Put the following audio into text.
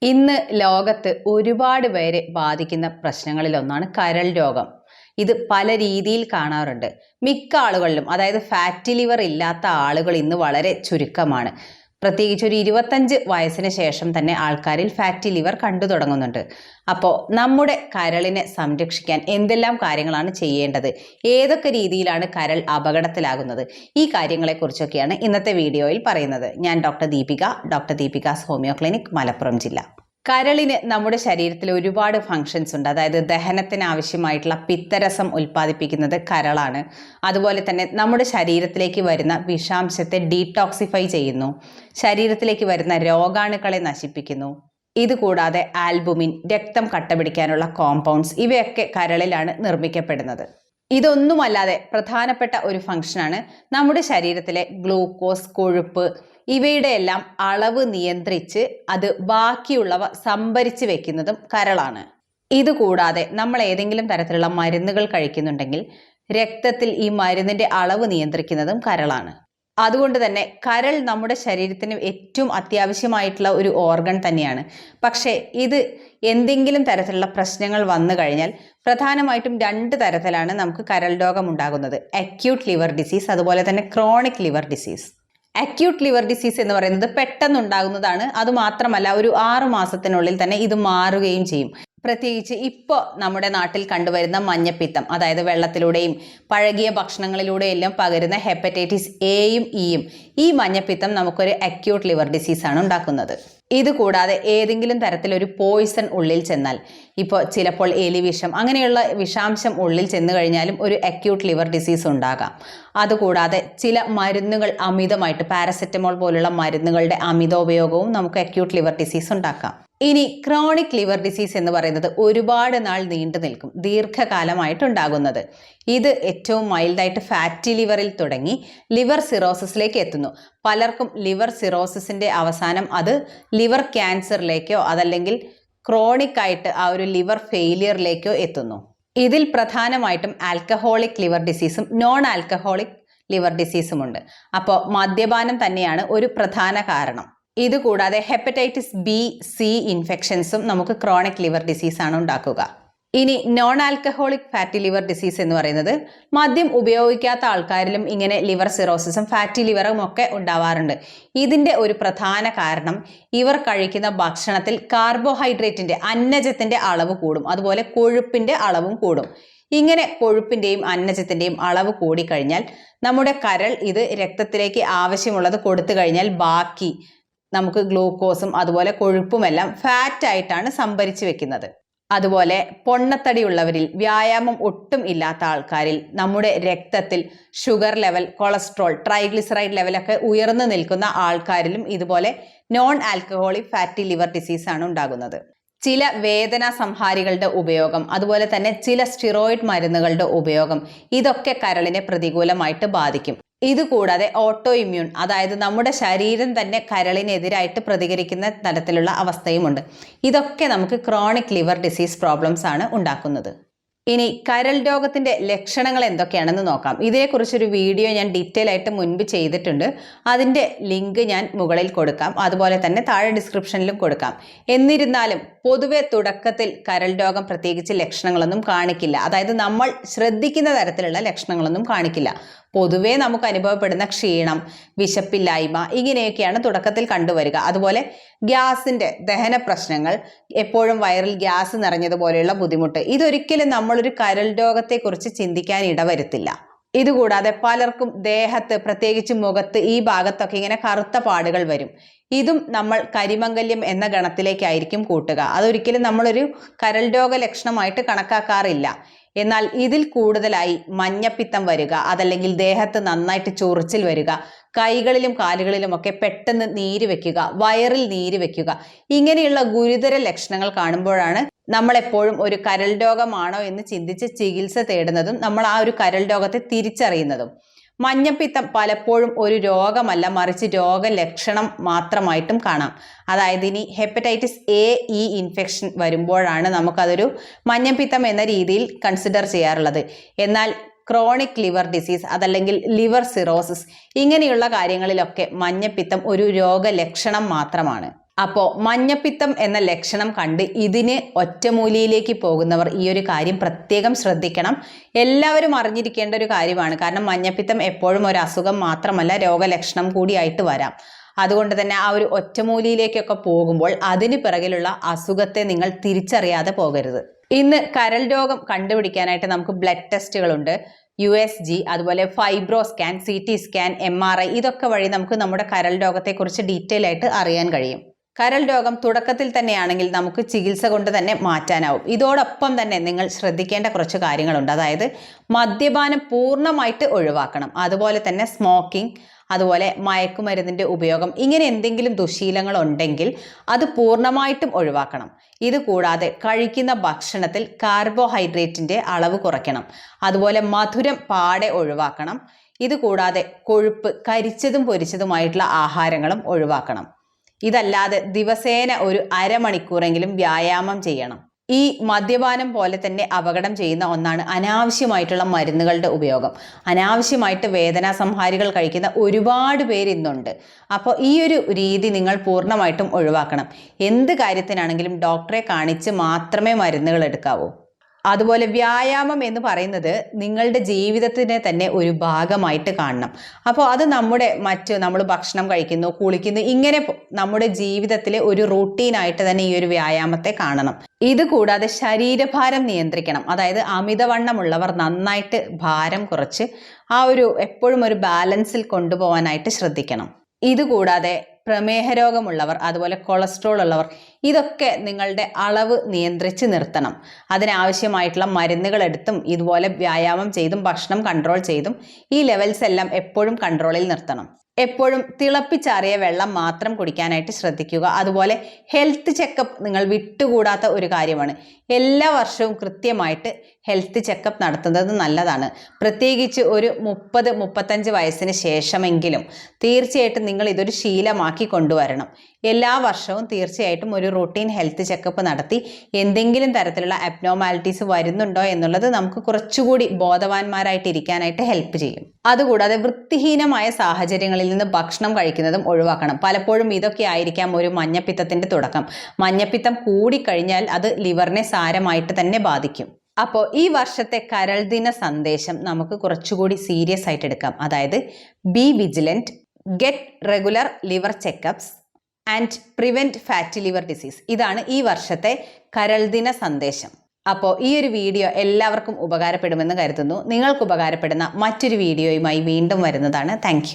ഇന്ന് ലോകത്ത് ഒരുപാട് പേരെ ബാധിക്കുന്ന പ്രശ്നങ്ങളിലൊന്നാണ് കരൾ രോഗം. ഇത് പല രീതിയിൽ കാണാറുണ്ട്. മിക്ക ആളുകളിലും, അതായത് ഫാറ്റി ലിവർ ഇല്ലാത്ത ആളുകൾ ഇന്ന് വളരെ ചുരുക്കമാണ്. പ്രത്യേകിച്ച് ഒരു 25 വയസ്സിന് ശേഷം തന്നെ ആൾക്കാരിൽ ഫാറ്റി ലിവർ കണ്ടു തുടങ്ങുന്നുണ്ട്. അപ്പോൾ നമ്മുടെ കരളിനെ സംരക്ഷിക്കാൻ എന്തെല്ലാം കാര്യങ്ങളാണ് ചെയ്യേണ്ടത്, ഏതൊക്കെ രീതിയിലാണ് കരൾ അപകടത്തിലാകുന്നത്, ഈ കാര്യങ്ങളെക്കുറിച്ചൊക്കെയാണ് ഇന്നത്തെ വീഡിയോയിൽ പറയുന്നത്. ഞാൻ doctor Deepika's homeo clinic, Malappuram ജില്ല. കരളിന് നമ്മുടെ ശരീരത്തിൽ ഒരുപാട് ഫങ്ഷൻസ് ഉണ്ട്. അതായത് ദഹനത്തിന് ആവശ്യമായിട്ടുള്ള പിത്തരസം ഉൽപ്പാദിപ്പിക്കുന്നത് കരളാണ്. അതുപോലെ തന്നെ നമ്മുടെ ശരീരത്തിലേക്ക് വരുന്ന വിഷാംശത്തെ ഡീടോക്സിഫൈ ചെയ്യുന്നു, ശരീരത്തിലേക്ക് വരുന്ന രോഗാണുക്കളെ നശിപ്പിക്കുന്നു. ഇതുകൂടാതെ ആൽബുമിൻ, രക്തം കട്ടപിടിക്കാനുള്ള കോമ്പൗണ്ട്സ്, ഇവയൊക്കെ കരളിലാണ് നിർമ്മിക്കപ്പെടുന്നത്. ഇതൊന്നുമല്ലാതെ പ്രധാനപ്പെട്ട ഒരു ഫംഗ്ഷനാണ് നമ്മുടെ ശരീരത്തിലെ ഗ്ലൂക്കോസ്, കൊഴുപ്പ് ഇവയുടെ എല്ലാം അളവ് നിയന്ത്രിച്ച് അത് ബാക്കിയുള്ളവ സംഭരിച്ച് വെക്കുന്നതും കരളാണ്. ഇതുകൂടാതെ നമ്മൾ ഏതെങ്കിലും തരത്തിലുള്ള മരുന്നുകൾ കഴിക്കുന്നുണ്ടെങ്കിൽ രക്തത്തിൽ ഈ മരുന്നിന്റെ അളവ് നിയന്ത്രിക്കുന്നതും കരളാണ്. അതുകൊണ്ട് തന്നെ കരൾ നമ്മുടെ ശരീരത്തിന് ഏറ്റവും അത്യാവശ്യമായിട്ടുള്ള ഒരു ഓർഗൻ തന്നെയാണ്. പക്ഷേ ഇത് എന്തെങ്കിലും തരത്തിലുള്ള പ്രശ്നങ്ങൾ വന്നു കഴിഞ്ഞാൽ പ്രധാനമായിട്ടും 2 തരത്തിലാണ് നമുക്ക് കരൾ രോഗം ഉണ്ടാകുന്നത്: അക്യൂട്ട് ലിവർ ഡിസീസ്, അതുപോലെ തന്നെ chronic liver disease. Acute liver disease എന്ന് പറയുന്നത് പെട്ടെന്നുണ്ടാകുന്നതാണ്. അതുമാത്രമല്ല, ഒരു 6 മാസത്തിനുള്ളിൽ തന്നെ ഇത് മാറുകയും ചെയ്യും. പ്രത്യേകിച്ച് ഇപ്പോൾ നമ്മുടെ നാട്ടിൽ കണ്ടുവരുന്ന മഞ്ഞപ്പിത്തം, അതായത് വെള്ളത്തിലൂടെയും പഴകിയ ഭക്ഷണങ്ങളിലൂടെയും എല്ലാം പകരുന്ന ഹെപ്പറ്റൈറ്റിസ് എയും ഇയും, ഈ മഞ്ഞപ്പിത്തം നമുക്കൊരു അക്യൂട്ട് ലിവർ ഡിസീസാണ് ഉണ്ടാക്കുന്നത്. ഇതുകൂടാതെ ഏതെങ്കിലും തരത്തിലൊരു പോയിസൺ ഉള്ളിൽ ചെന്നാൽ, ഇപ്പോൾ ചിലപ്പോൾ എലിവിഷം, അങ്ങനെയുള്ള വിഷാംശം ഉള്ളിൽ ചെന്ന് കഴിഞ്ഞാലും ഒരു അക്യൂട്ട് ലിവർ ഡിസീസ് ഉണ്ടാകാം. അതുകൂടാതെ ചില മരുന്നുകൾ അമിതമായിട്ട്, പാരസെറ്റമോൾ പോലുള്ള മരുന്നുകളുടെ അമിത ഉപയോഗവും നമുക്ക് അക്യൂട്ട് ലിവർ ഡിസീസ് ഉണ്ടാക്കാം. ഇനി ക്രോണിക് ലിവർ ഡിസീസ് എന്ന് പറയുന്നത് ഒരുപാട് നാൾ നീണ്ടു നിൽക്കും, ദീർഘകാലമായിട്ടുണ്ടാകുന്നത്. ഇത് ഏറ്റവും മൈൽഡായിട്ട് ഫാറ്റി ലിവറിൽ തുടങ്ങി ലിവർ സിറോസിസിലേക്ക് എത്തുന്നു. പലർക്കും ലിവർ സിറോസിസിന്റെ അവസാനം അത് ലിവർ ക്യാൻസറിലേക്കോ അതല്ലെങ്കിൽ ക്രോണിക് ആയിട്ട് ആ ഒരു ലിവർ ഫെയിലിയറിലേക്കോ എത്തുന്നു. ഇതിൽ പ്രധാനമായിട്ടും ആൽക്കഹോളിക് ലിവർ ഡിസീസും നോൺ ആൽക്കഹോളിക് ലിവർ ഡിസീസും ഉണ്ട്. അപ്പോൾ മദ്യപാനം തന്നെയാണ് ഒരു പ്രധാന കാരണം. ഇതുകൂടാതെ ഹെപ്പറ്റൈറ്റിസ് ബി, സി ഇൻഫെക്ഷൻസും നമുക്ക് ക്രോണിക് ലിവർ ഡിസീസാണ് ഉണ്ടാക്കുക. ഇനി non alcoholic fatty liver disease എന്ന് പറയുന്നത് മദ്യം ഉപയോഗിക്കാത്ത ആൾക്കാരിലും ഇങ്ങനെ ലിവർ സിറോസിസും ഫാറ്റി ലിവറും ഒക്കെ ഉണ്ടാവാറുണ്ട്. ഇതിൻ്റെ ഒരു പ്രധാന കാരണം ഇവർ കഴിക്കുന്ന ഭക്ഷണത്തിൽ കാർബോഹൈഡ്രേറ്റിൻ്റെ, അന്നജത്തിൻ്റെ അളവ് കൂടും, അതുപോലെ കൊഴുപ്പിൻ്റെ അളവും കൂടും. ഇങ്ങനെ കൊഴുപ്പിൻ്റെയും അന്നജത്തിൻ്റെയും അളവ് കൂടിക്കഴിഞ്ഞാൽ നമ്മുടെ കരൾ ഇത് രക്തത്തിലേക്ക് ആവശ്യമുള്ളത് കൊടുത്തു കഴിഞ്ഞാൽ ബാക്കി നമുക്ക് ഗ്ലൂക്കോസും അതുപോലെ കൊഴുപ്പുമെല്ലാം ഫാറ്റായിട്ടാണ് സംഭരിച്ചു വെക്കുന്നത്. അതുപോലെ പൊണ്ണത്തടിയുള്ളവരിൽ, വ്യായാമം ഒട്ടും ഇല്ലാത്ത ആൾക്കാരിൽ, നമ്മുടെ രക്തത്തിൽ ഷുഗർ ലെവൽ, കൊളസ്ട്രോൾ, ട്രൈഗ്ലിസറൈഡ് ലെവലൊക്കെ ഉയർന്നു നിൽക്കുന്ന ആൾക്കാരിലും ഇതുപോലെ നോൺ ആൽക്കഹോളിക് ഫാറ്റി ലിവർ ഡിസീസാണ് ഉണ്ടാകുന്നത്. ചില വേദന സംഹാരികളുടെ ഉപയോഗം, അതുപോലെ തന്നെ ചില സ്റ്റിറോയിഡ് മരുന്നുകളുടെ ഉപയോഗം, ഇതൊക്കെ കരളിനെ പ്രതികൂലമായിട്ട് ബാധിക്കും. ഇതുകൂടാതെ ഓട്ടോ ഇമ്മ്യൂൺ, അതായത് നമ്മുടെ ശരീരം തന്നെ കരളിനെതിരായിട്ട് പ്രതികരിക്കുന്ന തരത്തിലുള്ള അവസ്ഥയുമുണ്ട്. ഇതൊക്കെ നമുക്ക് ക്രോണിക് ലിവർ ഡിസീസ് പ്രോബ്ലംസ് ആണ് ഉണ്ടാക്കുന്നത്. ഇനി കരൾ രോഗത്തിന്റെ ലക്ഷണങ്ങൾ എന്തൊക്കെയാണെന്ന് നോക്കാം. ഇതേക്കുറിച്ചൊരു വീഡിയോ ഞാൻ ഡീറ്റെയിൽ ആയിട്ട് മുൻപ് ചെയ്തിട്ടുണ്ട്. അതിൻ്റെ ലിങ്ക് ഞാൻ മുകളിൽ കൊടുക്കാം, അതുപോലെ തന്നെ താഴെ ഡിസ്ക്രിപ്ഷനിലും കൊടുക്കാം. എന്നിരുന്നാലും പൊതുവെ തുടക്കത്തിൽ കരൾ രോഗം പ്രത്യേകിച്ച് ലക്ഷണങ്ങളൊന്നും കാണിക്കില്ല. അതായത് നമ്മൾ ശ്രദ്ധിക്കുന്ന തരത്തിലുള്ള ലക്ഷണങ്ങളൊന്നും കാണിക്കില്ല. പൊതുവേ നമുക്ക് അനുഭവപ്പെടുന്ന ക്ഷീണം, വിശപ്പില്ലായ്മ, ഇങ്ങനെയൊക്കെയാണ് തുടക്കത്തിൽ കണ്ടുവരിക. അതുപോലെ ഗ്യാസിൻ്റെ ദഹന പ്രശ്നങ്ങൾ, എപ്പോഴും വയറിൽ ഗ്യാസ് നിറഞ്ഞതുപോലെയുള്ള ബുദ്ധിമുട്ട്, ഇതൊരിക്കലും നമ്മളൊരു കരൾ രോഗത്തെക്കുറിച്ച് ചിന്തിക്കാൻ ഇടവരുത്തില്ല. ഇതുകൂടാതെ പലർക്കും ദേഹത്ത്, പ്രത്യേകിച്ച് മുഖത്ത് ഈ ഭാഗത്തൊക്കെ ഇങ്ങനെ കറുത്ത പാടുകൾ വരും. ഇതും നമ്മൾ കരിമംഗല്യം എന്ന ഗണത്തിലേക്കായിരിക്കും കൂട്ടുക. അതൊരിക്കലും നമ്മളൊരു കരൾ രോഗ ലക്ഷണമായിട്ട് കണക്കാക്കാറില്ല. എന്നാൽ ഇതിൽ കൂടുതലായി മഞ്ഞപ്പിത്തം വരിക, അതല്ലെങ്കിൽ ദേഹത്ത് നന്നായിട്ട് ചൊറിച്ചിൽ വരിക, കൈകളിലും കാലുകളിലും ഒക്കെ പെട്ടെന്ന് നീര് വെക്കുക, വയറിൽ നീര് വെക്കുക, ഇങ്ങനെയുള്ള ഗുരുതര ലക്ഷണങ്ങൾ കാണുമ്പോഴാണ് നമ്മളെപ്പോഴും ഒരു കരൾ രോഗമാണോ എന്ന് ചിന്തിച്ച് ചികിത്സ തേടുന്നതും നമ്മൾ ആ ഒരു കരൾ രോഗത്തെ തിരിച്ചറിയുന്നതും. മഞ്ഞപ്പിത്തം പലപ്പോഴും ഒരു രോഗമല്ല, മറിച്ച് രോഗലക്ഷണം മാത്രമായിട്ടും കാണാം. അതായത് ഇനി ഹെപ്പറ്റൈറ്റിസ് എ, ഇ ഇൻഫെക്ഷൻ വരുമ്പോഴാണ് നമുക്കതൊരു മഞ്ഞപ്പിത്തം എന്ന രീതിയിൽ കൺസിഡർ ചെയ്യാറുള്ളത്. എന്നാൽ ക്രോണിക് ലിവർ ഡിസീസ്, അതല്ലെങ്കിൽ ലിവർ സിറോസിസ്, ഇങ്ങനെയുള്ള കാര്യങ്ങളിലൊക്കെ മഞ്ഞപ്പിത്തം ഒരു രോഗലക്ഷണം മാത്രമാണ്. അപ്പോൾ മഞ്ഞപ്പിത്തം എന്ന ലക്ഷണം കണ്ട് ഇതിന് ഒറ്റമൂലിയിലേക്ക് പോകുന്നവർ ഈ ഒരു കാര്യം പ്രത്യേകം ശ്രദ്ധിക്കണം. എല്ലാവരും അറിഞ്ഞിരിക്കേണ്ട ഒരു കാര്യമാണ്. കാരണം മഞ്ഞപ്പിത്തം എപ്പോഴും ഒരു അസുഖം മാത്രമല്ല, രോഗലക്ഷണം കൂടിയായിട്ട് വരാം. അതുകൊണ്ട് തന്നെ ആ ഒരു ഒറ്റമൂലിയിലേക്കൊക്കെ പോകുമ്പോൾ അതിന് പിറകിലുള്ള അസുഖത്തെ നിങ്ങൾ തിരിച്ചറിയാതെ പോകരുത്. ഇന്ന് കരൾ രോഗം കണ്ടുപിടിക്കാനായിട്ട് നമുക്ക് ബ്ലഡ് ടെസ്റ്റുകളുണ്ട്. USG, അതുപോലെ fibro scan, CT scan, MRI, ഇതൊക്കെ വഴി നമുക്ക് നമ്മുടെ കരൾ രോഗത്തെക്കുറിച്ച് ഡീറ്റെയിൽ ആയിട്ട് അറിയാൻ കഴിയും. കരൾ രോഗം തുടക്കത്തിൽ തന്നെയാണെങ്കിൽ നമുക്ക് ചികിത്സ കൊണ്ട് തന്നെ മാറ്റാനാവും. ഇതോടൊപ്പം തന്നെ നിങ്ങൾ ശ്രദ്ധിക്കേണ്ട കുറച്ച് കാര്യങ്ങളുണ്ട്. അതായത് മദ്യപാനം പൂർണ്ണമായിട്ട് ഒഴിവാക്കണം. അതുപോലെ തന്നെ സ്മോക്കിംഗ്, അതുപോലെ മയക്കുമരുന്നിൻ്റെ ഉപയോഗം, ഇങ്ങനെ എന്തെങ്കിലും ദുശീലങ്ങൾ ഉണ്ടെങ്കിൽ അത് പൂർണ്ണമായിട്ടും ഒഴിവാക്കണം. ഇത് കൂടാതെ കഴിക്കുന്ന ഭക്ഷണത്തിൽ കാർബോഹൈഡ്രേറ്റിൻ്റെ അളവ് കുറയ്ക്കണം. അതുപോലെ മധുരം പാടെ ഒഴിവാക്കണം. ഇത് കൂടാതെ കൊഴുപ്പ്, കരിച്ചതും പൊരിച്ചതുമായിട്ടുള്ള ആഹാരങ്ങളും ഒഴിവാക്കണം. ഇതല്ലാതെ ദിവസേന ഒരു അരമണിക്കൂറെങ്കിലും വ്യായാമം ചെയ്യണം. ഈ മദ്യപാനം പോലെ തന്നെ അപകടം ചെയ്യുന്ന ഒന്നാണ് അനാവശ്യമായിട്ടുള്ള മരുന്നുകളുടെ ഉപയോഗം. അനാവശ്യമായിട്ട് വേദനാ സംഹാരികൾ കഴിക്കുന്ന ഒരുപാട് പേര് ഇന്നുണ്ട്. അപ്പോൾ ഈ ഒരു രീതി നിങ്ങൾ പൂർണ്ണമായിട്ടും ഒഴിവാക്കണം. എന്ത് കാര്യത്തിനാണെങ്കിലും ഡോക്ടറെ കാണിച്ച് മാത്രമേ മരുന്നുകൾ എടുക്കാവൂ. അതുപോലെ വ്യായാമം എന്ന് പറയുന്നത് നിങ്ങളുടെ ജീവിതത്തിനെ തന്നെ ഒരു ഭാഗമായിട്ട് കാണണം. അപ്പോൾ അത് നമ്മൾ ഭക്ഷണം കഴിക്കുന്നു, കുളിക്കുന്നു, ഇങ്ങനെ നമ്മുടെ ജീവിതത്തിലെ ഒരു റൂട്ടീനായിട്ട് തന്നെ ഈ ഒരു വ്യായാമത്തെ കാണണം. ഇത് കൂടാതെ ശരീരഭാരം നിയന്ത്രിക്കണം. അതായത് അമിതവണ്ണമുള്ളവർ നന്നായിട്ട് ഭാരം കുറച്ച് എപ്പോഴും ഒരു ബാലൻസിൽ കൊണ്ടുപോകാനായിട്ട് ശ്രദ്ധിക്കണം. ഇതുകൂടാതെ പ്രമേഹ രോഗമുള്ളവർ, അതുപോലെ കൊളസ്ട്രോൾ ഉള്ളവർ, ഇതൊക്കെ നിങ്ങളുടെ അളവ് നിയന്ത്രിച്ച് നിർത്തണം. അതിനാവശ്യമായിട്ടുള്ള മരുന്നുകൾ എടുത്തും ഇതുപോലെ വ്യായാമം ചെയ്തും ഭക്ഷണം കൺട്രോൾ ചെയ്തും ഈ ലെവൽസ് എല്ലാം എപ്പോഴും കൺട്രോളിൽ നിർത്തണം. എപ്പോഴും തിളപ്പിച്ചാറിയ വെള്ളം മാത്രം കുടിക്കാനായിട്ട് ശ്രദ്ധിക്കുക. അതുപോലെ ഹെൽത്ത് ചെക്കപ്പ് നിങ്ങൾ വിട്ടുകൂടാത്ത ഒരു കാര്യമാണ്. എല്ലാ വർഷവും കൃത്യമായിട്ട് ഹെൽത്ത് ചെക്കപ്പ് നടത്തുന്നത് നല്ലതാണ്. പ്രത്യേകിച്ച് ഒരു 30-35 വയസ്സിന് ശേഷമെങ്കിലും തീർച്ചയായിട്ടും നിങ്ങൾ ഇതൊരു ശീലമാക്കി കൊണ്ടുവരണം. എല്ലാ വർഷവും തീർച്ചയായിട്ടും ഒരു റൂട്ടീൻ ഹെൽത്ത് ചെക്കപ്പ് നടത്തി എന്തെങ്കിലും തരത്തിലുള്ള അബ്നോർമാലിറ്റീസ് വരുന്നുണ്ടോ എന്നുള്ളത് നമുക്ക് കുറച്ചുകൂടി ബോധവാന്മാരായിട്ടിരിക്കാനായിട്ട് ഹെൽപ്പ് ചെയ്യും. അതുകൂടാതെ വൃത്തിഹീനമായ സാഹചര്യങ്ങളിൽ നിന്ന് ഭക്ഷണം കഴിക്കുന്നതും ഒഴിവാക്കണം. പലപ്പോഴും ഇതൊക്കെ ആയിരിക്കാം ഒരു മഞ്ഞപ്പിത്തത്തിൻ്റെ തുടക്കം. മഞ്ഞപ്പിത്തം കൂടിക്കഴിഞ്ഞാൽ അത് ലിവറിനെ സാരമായിട്ട് തന്നെ ബാധിക്കും. അപ്പോൾ ഈ വർഷത്തെ കരൾ ദിന സന്ദേശം നമുക്ക് കുറച്ചുകൂടി സീരിയസ് ആയിട്ട് എടുക്കാം. അതായത് B vigilant, get regular liver check-ups and prevent fatty liver disease. ഇതാണ് ഈ വർഷത്തെ കരൾ ദിന സന്ദേശം. അപ്പോൾ ഈ ഒരു വീഡിയോ എല്ലാവർക്കും ഉപകാരപ്പെടുമെന്ന് കരുതുന്നു. നിങ്ങൾക്ക് ഉപകാരപ്പെടുന്ന മറ്റൊരു വീഡിയോയുമായി വീണ്ടും വരുന്നതാണ്. താങ്ക്